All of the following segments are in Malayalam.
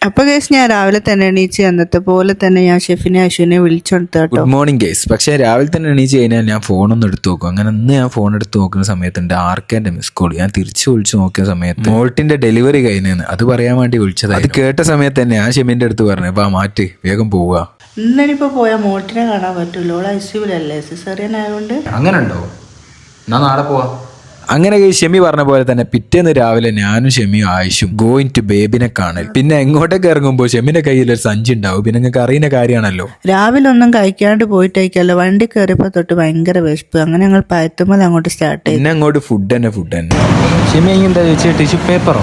അപ്പൊ ഗൈസ് ഞാൻ രാവിലെ തന്നെ എണീച്ച് അന്നത്തെ പോലെ തന്നെ ഞാൻ ഷെഫിനെ അശ്വിനെ വിളിച്ചെടുത്തു കേട്ടോ. Good morning guys. പക്ഷേ രാവിലെ തന്നെ എണീച്ച് കഴിഞ്ഞാൽ ഞാൻ ഫോണൊന്നും എടുത്ത് നോക്കും. അങ്ങനെ ഇന്ന് ഞാൻ ഫോൺ എടുത്ത് നോക്കുന്ന സമയത്തുണ്ട് ആർക്കേൻ്റെ മിസ് കോൾ. ഞാൻ തിരിച്ചു വിളിച്ച് നോക്കിയ സമയത്ത് മോൾട്ടിന്റെ ഡെലിവറി കഴിഞ്ഞെന്ന് അത് പറയാൻ വേണ്ടി വിളിച്ചത്. അത് കേട്ട സമയത്ത് തന്നെ ഞാൻ ഷെമിന്റെ അടുത്ത് പറഞ്ഞു, വാ മാറ്റ്, വേഗം പോവുക. ഇന്നിപ്പോ പോയാൽ മോൾട്ടിനെ കാണാൻ പറ്റൂല, ഓളെ ഐസിയുലല്ലേ, സിസേറിയൻ ആയതുകൊണ്ട്. അങ്ങനെ ഉണ്ടോ? എന്നാ നാളെ പോവാ. അങ്ങനെ ഷെമി പറഞ്ഞ പോലെ തന്നെ പിറ്റേന്ന് രാവിലെ ഞാനും ഷെമിയും ആയിഷും ഗോയിങ് ടു ബേബിനെ കാണൽ. പിന്നെ എങ്ങോട്ടൊക്കെ ഇറങ്ങുമ്പോൾ ഷെമിന്റെ കയ്യിൽ ഒരു സഞ്ചി ഉണ്ടാവും. പിന്നെ നിങ്ങൾക്ക് അറിയുന്ന കാര്യമാണല്ലോ. രാവിലെ ഒന്നും കഴിക്കാണ്ട് പോയിട്ടേക്കല്ലോ, വണ്ടി കയറിയപ്പോ തൊട്ട് ഭയങ്കര വിശപ്പ്. അങ്ങനെ ഞങ്ങൾ പയത്തുമ്പോൾ അങ്ങോട്ട് സ്റ്റാർട്ട് ചെയ്തു. പിന്നെ അങ്ങോട്ട് ഫുഡ് തന്നെ. ഷെമി എന്താ ചോദിച്ചാൽ ടിഷ്യൂ പേപ്പറോ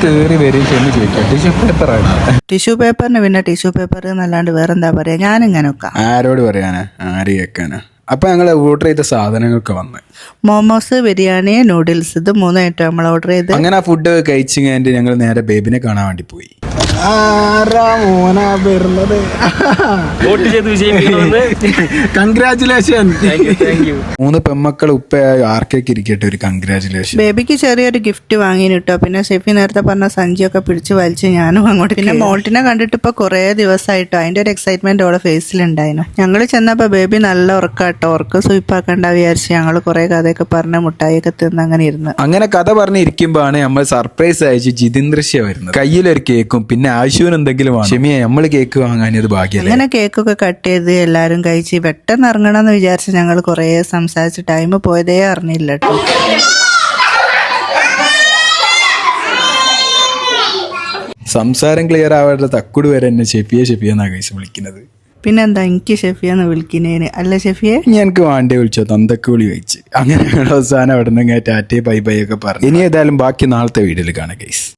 കയറി വരും. ഷെമി ചോദിക്കാം ടിഷ്യൂ പേപ്പറാണ്. ടിഷ്യൂ പേപ്പറിന് പിന്നെ ടിഷ്യൂ പേപ്പർ എന്നല്ലാണ്ട് വേറെന്താ പറയാ, ഞാനിങ്ങനെ ആരോട് പറയാനാ, ആര് കേൾക്കാനാ. അപ്പൊ ഞങ്ങൾ ഓർഡർ ചെയ്ത സാധനങ്ങളൊക്കെ വന്ന് മോമോസ്, ബിരിയാണി, നൂഡിൽസ്, ഇത് 3 ഐറ്റം നമ്മൾ ഓർഡർ ചെയ്ത്. അങ്ങനെ ആ ഫുഡ് കഴിച്ചു കഴിഞ്ഞിട്ട് ഞങ്ങൾ നേരെ ബേബിനെ കാണാൻ വേണ്ടി പോയി. കൺഗ്രാറ്റുലേഷൻ. 3 പെമ്മക്കൾ ഉപ്പയായി ആർക്കൊക്കെ ഇരിക്കട്ടെ ഒരു കൺഗ്രാറ്റുലേഷൻ. ബേബിക്ക് ചെറിയൊരു ഗിഫ്റ്റ് വാങ്ങിട്ടോ. പിന്നെ ഷെഫി നേരത്തെ പറഞ്ഞ സഞ്ചിയൊക്കെ പിടിച്ച് വലിച്ച് ഞാനും അങ്ങോട്ട്. പിന്നെ മോൾട്ടിനെ കണ്ടിട്ട് ഇപ്പൊ കുറെ ദിവസമായിട്ടോ അതിന്റെ ഒരു എക്സൈറ്റ്മെന്റ് ഓളെ ഫേസിലുണ്ടായിരുന്നു. ഞങ്ങൾ ചെന്നപ്പോ ബേബി നല്ല ഉറക്കാട്ടോ. ഉറക്കം സൂപ്പാക്കണ്ട വിചാരിച്ച് ഞങ്ങൾ കുറെ കഥയൊക്കെ പറഞ്ഞ് മുട്ടായിയൊക്കെ തിന്ന് അങ്ങനെ ഇരുന്ന്. അങ്ങനെ കഥ പറഞ്ഞിരിക്കുമ്പോഴാണ് നമ്മൾ സർപ്രൈസ് അയച്ച് ജിതേന്ദ്രശ്യ വരുന്നത്. കയ്യിലൊരു കേക്കും പിന്നെ ആശുവിന് എന്തെങ്കിലും ക്ഷമിയെ നമ്മൾ കേക്ക് വാങ്ങാൻ ഇത് ഭാഗ്യം. അങ്ങനെ കേക്കൊക്കെ കട്ട് ചെയ്ത് എല്ലാരും കഴിച്ച് പെട്ടെന്ന് ഇറങ്ങണമെന്ന് വിചാരിച്ച് ഞങ്ങൾ കുറെ സംസാരിച്ച് ടൈം പോയതേ അറിഞ്ഞില്ല കേട്ടോ. സംസാരം ക്ലിയർ ആവാതെ തക്കുട് വരെ എന്നെ ഷെഫിയെന്നാ കൈസ് വിളിക്കുന്നത്. പിന്നെന്താ എനിക്ക് ഷെഫിയെന്ന് വിളിക്കുന്നതിന് അല്ല ഷെഫിയെ ഞങ്ങൾക്ക് വാണ്ടി വിളിച്ചോ തന്തക്ക് വിളി കഴിച്ച്. അങ്ങനെ അവസാനം അവിടെ നിന്ന് ടാറ്റേ ബൈ ബൈ ഒക്കെ പറഞ്ഞു. ഇനി ഏതായാലും ബാക്കി നാളത്തെ വീഡിയോയിൽ കാണാം ഗൈസ്.